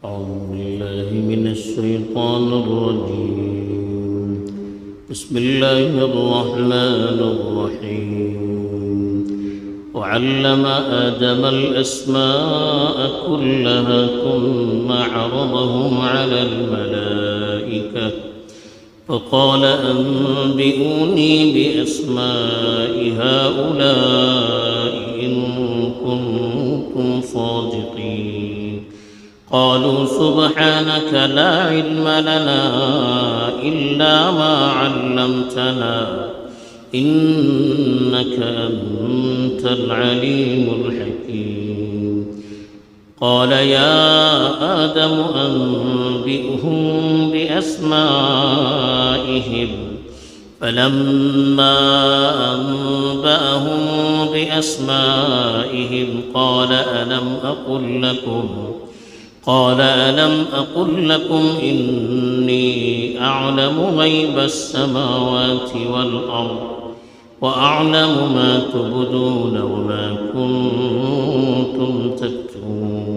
أعوذ بالله من الشيطان الرجيم. بسم الله الرحمن الرحيم. وعلم آدم الأسماء كلها ثم عرضهم على الملائكة فقال أنبئوني بأسماء هؤلاء إن كنتم صادقين. قالوا سبحانك لا علم لنا إلا ما علمتنا إنك أنت العليم الحكيم. قال يا آدم أنبئهم بأسمائهم فلما أنبأهم بأسمائهم قال ألم أقل لكم إني أعلم غيب السماوات والأرض وأعلم ما تبدون وما كنتم تكتمون.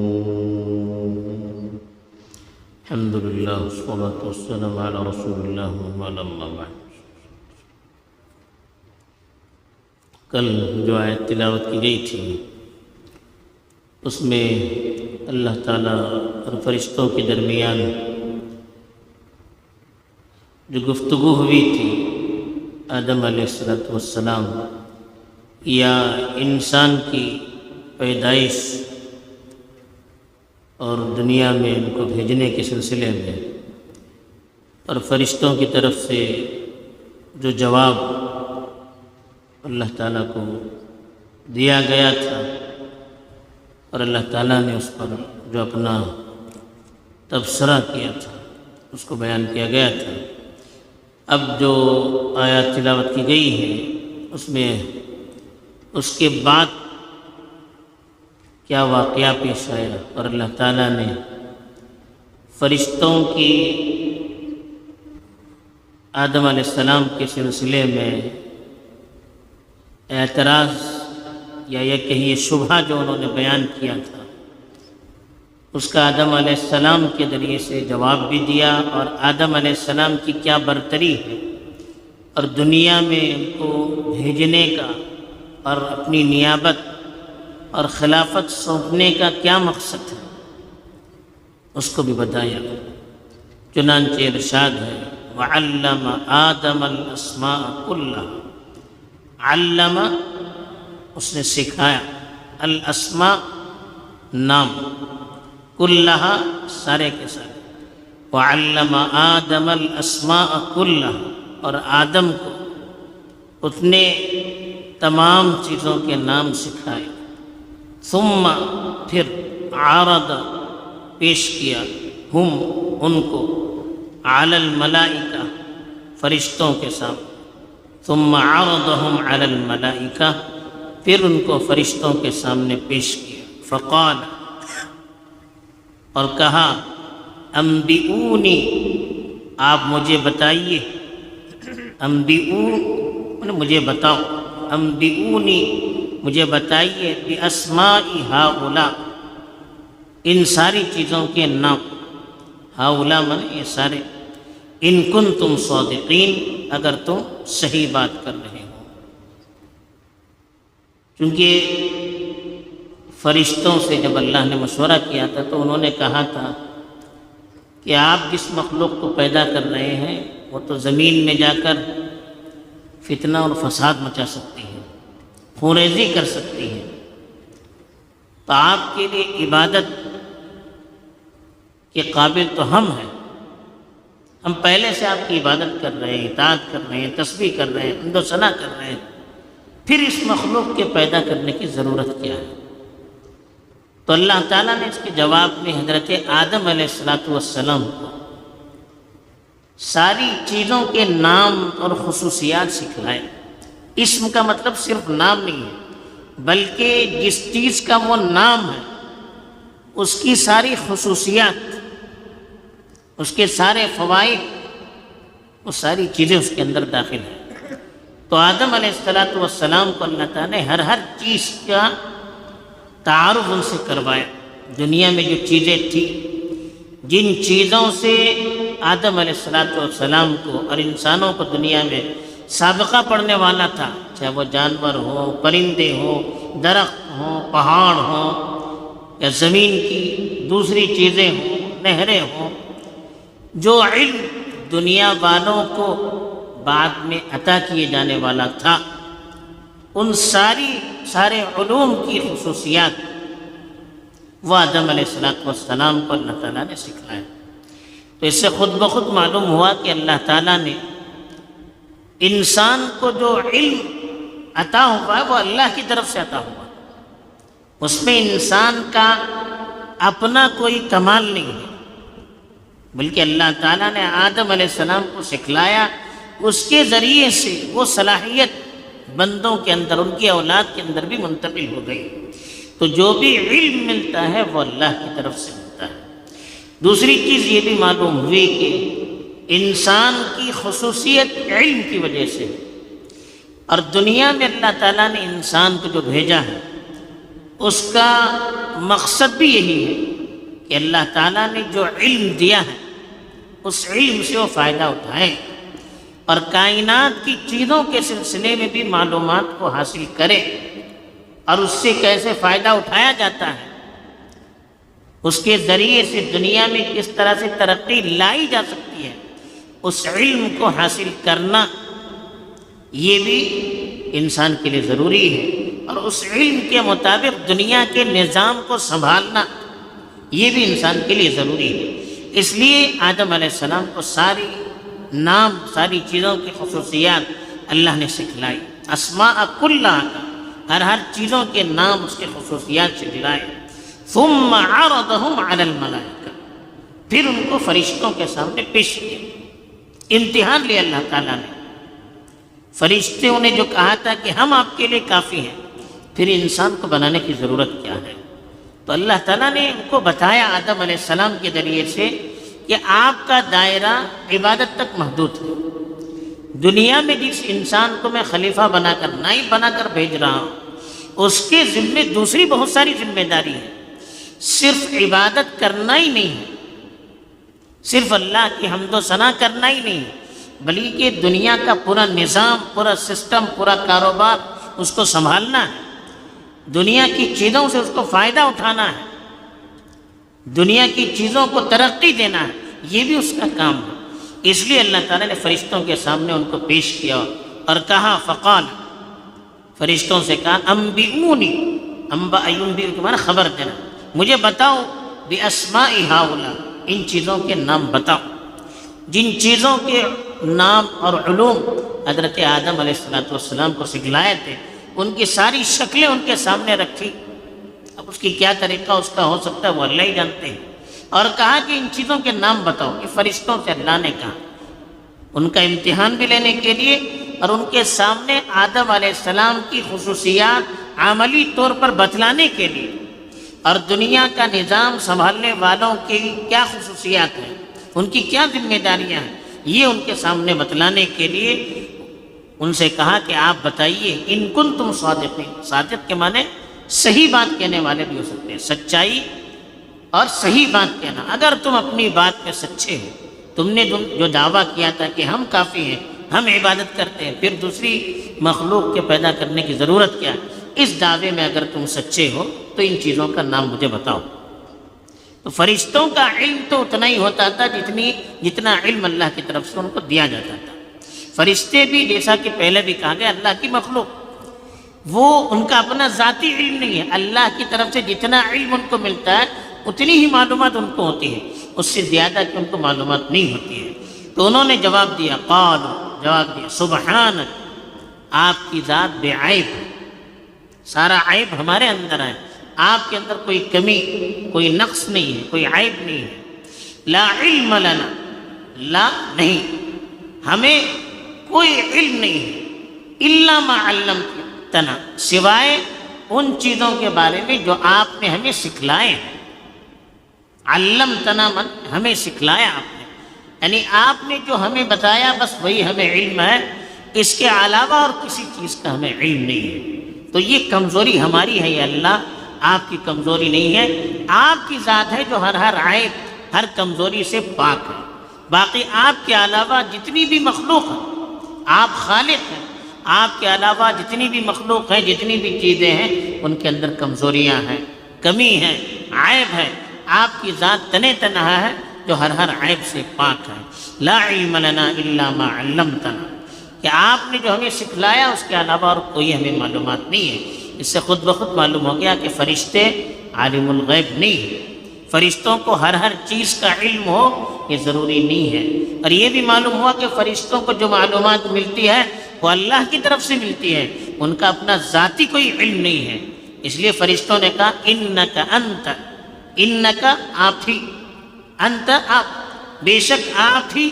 الحمد لله والصلاة والسلام على رسول الله وعلى الله بعد. کل جو آیت تلاوت کی گئی تھی اس میں اللہ تعالیٰ اور فرشتوں کے درمیان جو گفتگو ہوئی تھی آدم علیہ السلام یا انسان کی پیدائش اور دنیا میں ان کو بھیجنے کے سلسلے میں اور فرشتوں کی طرف سے جو جواب اللہ تعالیٰ کو دیا گیا تھا اور اللہ تعالیٰ نے اس پر جو اپنا تبصرہ کیا تھا اس کو بیان کیا گیا تھا. اب جو آیات تلاوت کی گئی ہے اس میں اس کے بعد کیا واقعہ پیش آیا اور اللہ تعالیٰ نے فرشتوں کی آدم علیہ السلام کے سلسلے میں اعتراض یا یہ کہیے شبہ جو انہوں نے بیان کیا تھا اس کا آدم علیہ السلام کے ذریعے سے جواب بھی دیا اور آدم علیہ السلام کی کیا برتری ہے اور دنیا میں ان کو بھیجنے کا اور اپنی نیابت اور خلافت سونپنے کا کیا مقصد ہے اس کو بھی بتایا. چنانچہ ارشاد ہے وَعَلَّمَ آدَمَ الْأَسْمَاءَ كُلَّهَا. علم اس نے سکھایا الاسماء نام کلہا سارے کے سارے. وعلم آدم الاسماء کلہا اور آدم کو اتنے تمام چیزوں کے نام سکھائے. ثم پھر عارض پیش کیا ہم ان کو علی الملائکہ فرشتوں کے سامنے. ثم عرضهم علی الملائکہ پھر ان کو فرشتوں کے سامنے پیش کیا. فقال اور کہا انبئونی آپ مجھے بتائیے. انبئون مجھے بتاؤ. انبئونی مجھے بتائیے باسماء ہؤلاء ان ساری چیزوں کے نام. ہؤلاء مانے یہ سارے. ان کنتم صادقین اگر تم صحیح بات کر رہے ہو. چونکہ فرشتوں سے جب اللہ نے مشورہ کیا تھا تو انہوں نے کہا تھا کہ آپ جس مخلوق کو پیدا کر رہے ہیں وہ تو زمین میں جا کر فتنہ اور فساد مچا سکتی ہے, خونریزی کر سکتی ہے, تو آپ کے لیے عبادت کے قابل تو ہم ہیں. ہم پہلے سے آپ کی عبادت کر رہے ہیں, اطاعت کر رہے ہیں, تسبیح کر رہے ہیں, حمد و ثنا کر رہے ہیں, پھر اس مخلوق کے پیدا کرنے کی ضرورت کیا ہے؟ تو اللہ تعالیٰ نے اس کے جواب میں حضرت آدم علیہ السلام کو ساری چیزوں کے نام اور خصوصیات سکھلائے. اسم کا مطلب صرف نام نہیں ہے بلکہ جس چیز کا وہ نام ہے اس کی ساری خصوصیات, اس کے سارے فوائد, وہ ساری چیزیں اس کے اندر داخل ہیں. تو آدم علیہ السلام کو اللہ تعالیٰ نے ہر چیز کا تعارف ان سے کروایا. دنیا میں جو چیزیں تھیں جن چیزوں سے آدم علیہ السلام کو اور انسانوں کو دنیا میں سابقہ پڑنے والا تھا، چاہے وہ جانور ہوں، پرندے ہوں، درخت ہوں، پہاڑ ہوں، یا زمین کی دوسری چیزیں ہوں، نہریں ہوں، جو علم دنیا والوں کو بعد میں عطا کیے جانے والا تھا، ان سارے علوم کی خصوصیات وہ آدم علیہ السلام کو اللہ تعالیٰ نے سکھلایا۔ تو اس سے خود بخود معلوم ہوا کہ اللہ تعالیٰ نے انسان کو جو علم عطا ہوا ہے وہ اللہ کی طرف سے عطا ہوا، اس میں انسان کا اپنا کوئی کمال نہیں ہے، بلکہ اللہ تعالیٰ نے آدم علیہ السلام کو سکھلایا، اس کے ذریعے سے وہ صلاحیت بندوں کے اندر، ان کی اولاد کے اندر بھی منتقل ہو گئی۔ تو جو بھی علم ملتا ہے وہ اللہ کی طرف سے ملتا ہے۔ دوسری چیز یہ بھی معلوم ہوئی کہ انسان کی خصوصیت علم کی وجہ سے، اور دنیا میں اللہ تعالیٰ نے انسان کو جو بھیجا ہے اس کا مقصد بھی یہی ہے کہ اللہ تعالیٰ نے جو علم دیا ہے اس علم سے وہ فائدہ اٹھائیں اور کائنات کی چیزوں کے سلسلے میں بھی معلومات کو حاصل کرے، اور اس سے کیسے فائدہ اٹھایا جاتا ہے، اس کے ذریعے سے دنیا میں کس طرح سے ترقی لائی جا سکتی ہے، اس علم کو حاصل کرنا یہ بھی انسان کے لیے ضروری ہے، اور اس علم کے مطابق دنیا کے نظام کو سنبھالنا یہ بھی انسان کے لیے ضروری ہے۔ اس لیے آدم علیہ السلام کو ساری چیزوں کی خصوصیات اللہ نے سکھلائی، اسماء کلھا، ہر چیزوں کے نام اس کے خصوصیات سے دلائے۔ ثم عرضهم علی الملائکہ، پھر ان کو فرشتوں کے سامنے پیش کیا، امتحان لیا اللہ تعالیٰ نے۔ فرشتوں نے جو کہا تھا کہ ہم آپ کے لیے کافی ہیں، پھر انسان کو بنانے کی ضرورت کیا ہے؟ تو اللہ تعالیٰ نے ان کو بتایا آدم علیہ السلام کے ذریعے سے کہ آپ کا دائرہ عبادت تک محدود ہے۔ دنیا میں جس انسان کو میں خلیفہ بنا کر، نائب بنا کر بھیج رہا ہوں، اس کے ذمے دوسری بہت ساری ذمہ داری ہے۔ صرف عبادت کرنا ہی نہیں ہے، صرف اللہ کی حمد و ثنا کرنا ہی نہیں ہے، بلکہ دنیا کا پورا نظام، پورا سسٹم، پورا کاروبار اس کو سنبھالنا ہے، دنیا کی چیزوں سے اس کو فائدہ اٹھانا ہے، دنیا کی چیزوں کو ترقی دینا ہے، یہ بھی اس کا کام ہے۔ اس لیے اللہ تعالیٰ نے فرشتوں کے سامنے ان کو پیش کیا اور کہا، فقال، فرشتوں سے کہا، انبئونی، انبأ ینبئ کے معنی خبر دینا، مجھے بتاؤ، باسماء ہؤلاء، ان چیزوں کے نام بتاؤ، جن چیزوں کے نام اور علوم حضرت آدم علیہ السلام کو سکھلائے تھے، ان کی ساری شکلیں ان کے سامنے رکھی۔ اب اس کی کیا طریقہ اس کا ہو سکتا ہے وہ اللہ ہی جانتے ہیں، اور کہا کہ ان چیزوں کے نام بتاؤ۔ یہ فرشتوں سے اللہ نے کہا، ان کا امتحان بھی لینے کے لیے اور ان کے سامنے آدم علیہ السلام کی خصوصیات عملی طور پر بتلانے کے لیے، اور دنیا کا نظام سنبھالنے والوں کی کیا خصوصیات ہیں، ان کی کیا ذمہ داریاں ہیں، یہ ان کے سامنے بتلانے کے لیے ان سے کہا کہ آپ بتائیے، ان کنتم صادقین، صادق کے معنی صحیح بات کہنے والے بھی ہو سکتے ہیں، سچائی اور صحیح بات کہنا۔ اگر تم اپنی بات میں سچے ہو، تم نے جو دعویٰ کیا تھا کہ ہم کافی ہیں، ہم عبادت کرتے ہیں، پھر دوسری مخلوق کے پیدا کرنے کی ضرورت کیا ہے، اس دعوے میں اگر تم سچے ہو تو ان چیزوں کا نام مجھے بتاؤ۔ تو فرشتوں کا علم تو اتنا ہی ہوتا تھا جتنا علم اللہ کی طرف سے ان کو دیا جاتا تھا۔ فرشتے بھی، جیسا کہ پہلے بھی کہا گیا، اللہ کی مخلوق، وہ ان کا اپنا ذاتی علم نہیں ہے، اللہ کی طرف سے جتنا علم ان کو ملتا ہے اتنی ہی معلومات ان کو ہوتی ہے، اس سے زیادہ کہ ان کو معلومات نہیں ہوتی ہے۔ تو انہوں نے جواب دیا، جواب دیا، سبحانک، آپ کی ذات بے عیب ہے، سارا عیب ہمارے اندر ہے، آپ کے اندر کوئی کمی، کوئی نقص نہیں ہے، کوئی عیب نہیں ہے۔ لا علم لنا، لا نہیں، ہمیں کوئی علم نہیں ہے، الا ما علمتنا، سوائے ان چیزوں کے بارے میں جو آپ نے ہمیں سکھلائے ہیں۔ علمتنا من، ہمیں سکھلایا آپ نے، یعنی آپ نے جو ہمیں بتایا بس وہی ہمیں علم ہے، اس کے علاوہ اور کسی چیز کا ہمیں علم نہیں ہے۔ تو یہ کمزوری ہماری ہے، یہ اللہ آپ کی کمزوری نہیں ہے، آپ کی ذات ہے جو ہر عیب ہر کمزوری سے پاک ہے۔ باقی آپ کے علاوہ جتنی بھی مخلوق ہے، آپ خالق ہیں، آپ کے علاوہ جتنی بھی مخلوق ہیں، جتنی بھی چیزیں ہیں، ان کے اندر کمزوریاں ہیں، کمی ہے، عیب ہے۔ آپ کی ذات تنے تنہا ہے جو ہر عیب سے پاک ہے۔ لا علم لنا الا ما علمتنا، کہ آپ نے جو ہمیں سکھلایا اس کے علاوہ اور کوئی ہمیں معلومات نہیں ہے۔ اس سے خود بخود معلوم ہو گیا کہ فرشتے عالم الغیب نہیں ہیں۔ فرشتوں کو ہر چیز کا علم ہو یہ ضروری نہیں ہے۔ اور یہ بھی معلوم ہوا کہ فرشتوں کو جو معلومات ملتی ہے وہ اللہ کی طرف سے ملتی ہے، ان کا اپنا ذاتی کوئی علم نہیں ہے۔ اس لیے فرشتوں نے کہا انک انت، انک آپ ہی، انت آپ، بے شک آپ ہی،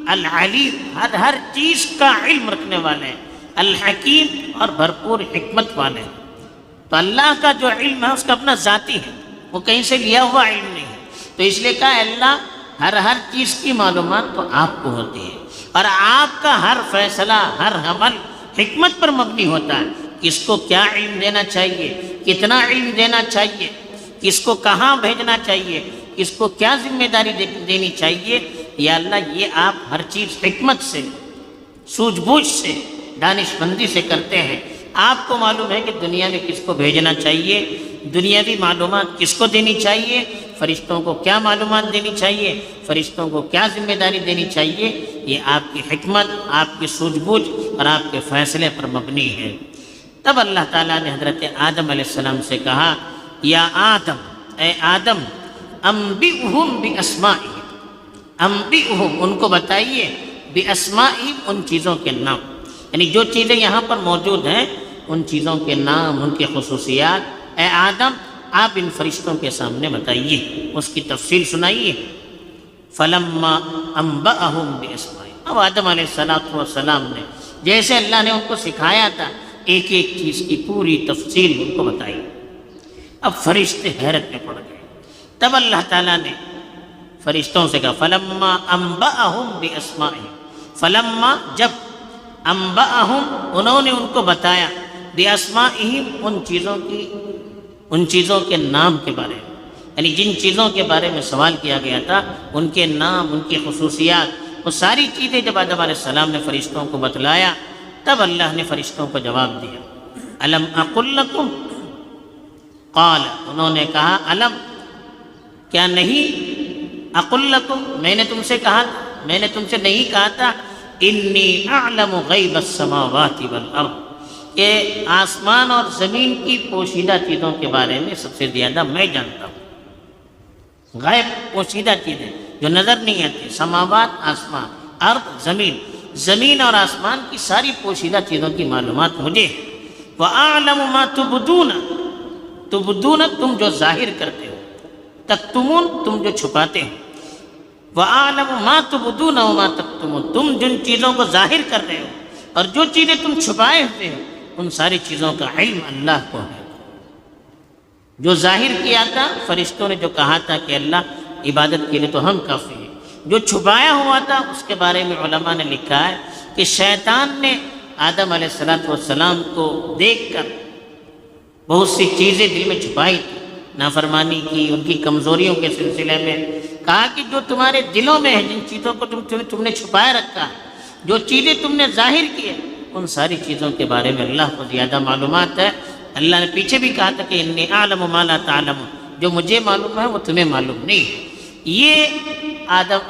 العلیم ہر چیز کا علم رکھنے والے ہیں، الحکیم اور بھرپور حکمت والے ہیں۔ تو اللہ کا جو علم ہے اس کا اپنا ذاتی ہے، وہ کہیں سے لیا ہوا علم نہیں ہے۔ تو اس لیے کہا اللہ ہر چیز کی معلومات تو آپ کو ہوتی ہے، اور آپ کا ہر فیصلہ، ہر عمل حکمت پر مبنی ہوتا ہے۔ کس کو کیا علم دینا چاہیے، کتنا علم دینا چاہیے، کس کو کہاں بھیجنا چاہیے، کس کو کیا ذمہ داری دینی چاہیے، یا اللہ یہ آپ ہر چیز حکمت سے، سوجھ بوجھ سے، دانش مندی سے کرتے ہیں۔ آپ کو معلوم ہے کہ دنیا میں کس کو بھیجنا چاہیے، دنیاوی معلومات کس کو دینی چاہیے، فرشتوں کو کیا معلومات دینی چاہیے، فرشتوں کو کیا ذمہ داری دینی چاہیے، یہ آپ کی حکمت، آپ کی سوجھ بوجھ اور آپ کے فیصلے پر مبنی ہے۔ تب اللہ تعالیٰ نے حضرت آدم علیہ السلام سے کہا یا آدم، اے آدم، انبئہم باسمائہم، انبئہم ان کو بتائیے، باسمائہم ان چیزوں کے نام، یعنی جو چیزیں یہاں پر موجود ہیں ان چیزوں کے نام، ان کی خصوصیات، اے آدم آپ ان فرشتوں کے سامنے بتائیے، اس کی تفصیل سنائیے۔ فلما انبأہم باسمائہم، اب آدم علیہ السلام نے جیسے اللہ نے ان کو سکھایا تھا ایک ایک چیز کی پوری تفصیل ان کو بتائی۔ اب فرشتے حیرت میں پڑ گئے۔ تب اللہ تعالیٰ نے فرشتوں سے کہا فلما انبأہم باسمائہم، فلما جب، انبأہم انہوں نے ان کو بتایا، باسمائہم ان چیزوں کے نام کے بارے میں، یعنی جن چیزوں کے بارے میں سوال کیا گیا تھا ان کے نام، ان کی خصوصیات، وہ ساری چیزیں جب آدم علیہ السلام نے فرشتوں کو بتلایا تب اللہ نے فرشتوں کو جواب دیا، الم اقل لکم، قال انہوں نے کہا الم کیا نہیں، اقل لکم میں نے تم سے کہا، میں نے تم سے نہیں کہا تھا، انی اعلم غیب السماوات والارض، کہ آسمان اور زمین کی پوشیدہ چیزوں کے بارے میں سب سے زیادہ میں جانتا ہوں۔ غیب پوشیدہ چیزیں جو نظر نہیں آتی، سماوات آسمان، ارض زمین، زمین اور آسمان کی ساری پوشیدہ چیزوں کی معلومات مجھے ہے۔ وَأَعْلَمُ مَا تُبْدُونَ، تبدون تم جو ظاہر کرتے ہو، تکتمون تم جو چھپاتے ہو، وَأَعْلَمُ مَا تُبْدُونَ وَمَا تَكْتُمُونَ تم جن چیزوں کو ظاہر کر رہے ہو اور جو چیزیں تم چھپائے ہوتے ہو ان ساری چیزوں کا علم اللہ کو ہے۔ جو ظاہر کیا تھا فرشتوں نے جو کہا تھا کہ اللہ عبادت کے لیے تو ہم کافی ہیں، جو چھپایا ہوا تھا اس کے بارے میں علماء نے لکھا ہے کہ شیطان نے آدم علیہ السلام کو دیکھ کر بہت سی چیزیں دل میں چھپائی تھی، نافرمانی کی، ان کی کمزوریوں کے سلسلے میں، کہا کہ جو تمہارے دلوں میں ہے، جن چیزوں کو تم نے چھپائے رکھا ہے، جو چیزیں تم نے ظاہر کی ہے، ان ساری چیزوں کے بارے میں اللہ کو زیادہ معلومات ہے۔ اللہ نے پیچھے بھی کہا تھا کہ انی اعلم ما لا تعلمون، جو مجھے معلوم ہے وہ تمہیں معلوم نہیں ہے۔ یہ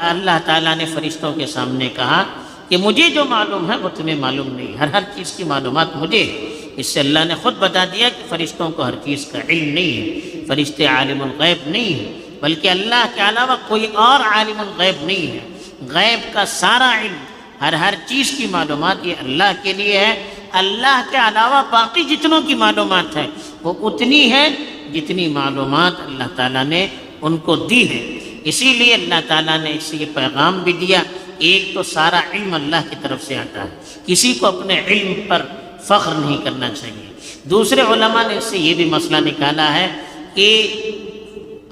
اللہ تعالیٰ نے فرشتوں کے سامنے کہا کہ مجھے جو معلوم ہے وہ تمہیں معلوم نہیں، ہر چیز کی معلومات مجھے ہے۔ اس سے اللہ نے خود بتا دیا کہ فرشتوں کو ہر چیز کا علم نہیں ہے، فرشتے عالم الغیب نہیں ہیں، بلکہ اللہ کے علاوہ کوئی اور عالم الغیب نہیں ہے۔ غیب کا سارا علم، ہر چیز کی معلومات یہ اللہ کے لیے ہے۔ اللہ کے علاوہ باقی جتنوں کی معلومات ہے وہ اتنی ہے جتنی معلومات اللہ تعالیٰ نے ان کو دی ہے۔ اسی لیے اللہ تعالیٰ نے اس سے یہ پیغام بھی دیا، ایک تو سارا علم اللہ کی طرف سے آتا ہے، کسی کو اپنے علم پر فخر نہیں کرنا چاہیے۔ دوسرے علماء نے اس سے یہ بھی مسئلہ نکالا ہے کہ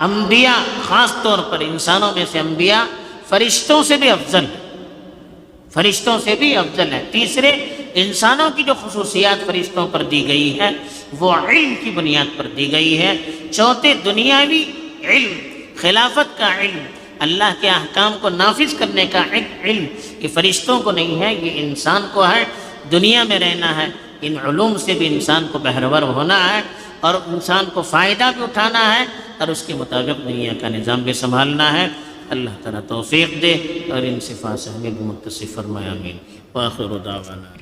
انبیاء، خاص طور پر انسانوں میں سے انبیاء فرشتوں سے بھی افضل ہیں، فرشتوں سے بھی افضل ہے۔ تیسرے، انسانوں کی جو خصوصیات فرشتوں پر دی گئی ہے وہ علم کی بنیاد پر دی گئی ہے۔ چوتھے، دنیاوی علم، خلافت کا علم، اللہ کے احکام کو نافذ کرنے کا علم یہ فرشتوں کو نہیں ہے، یہ انسان کو ہے۔ دنیا میں رہنا ہے، ان علوم سے بھی انسان کو بہرور ہونا ہے اور انسان کو فائدہ بھی اٹھانا ہے اور اس کے مطابق دنیا کا نظام بھی سنبھالنا ہے۔ اللہ تعالیٰ توفیق دے اور ان صفات سے ہمیں بھی متصف فرمائے، آمین۔ وآخر دعوانا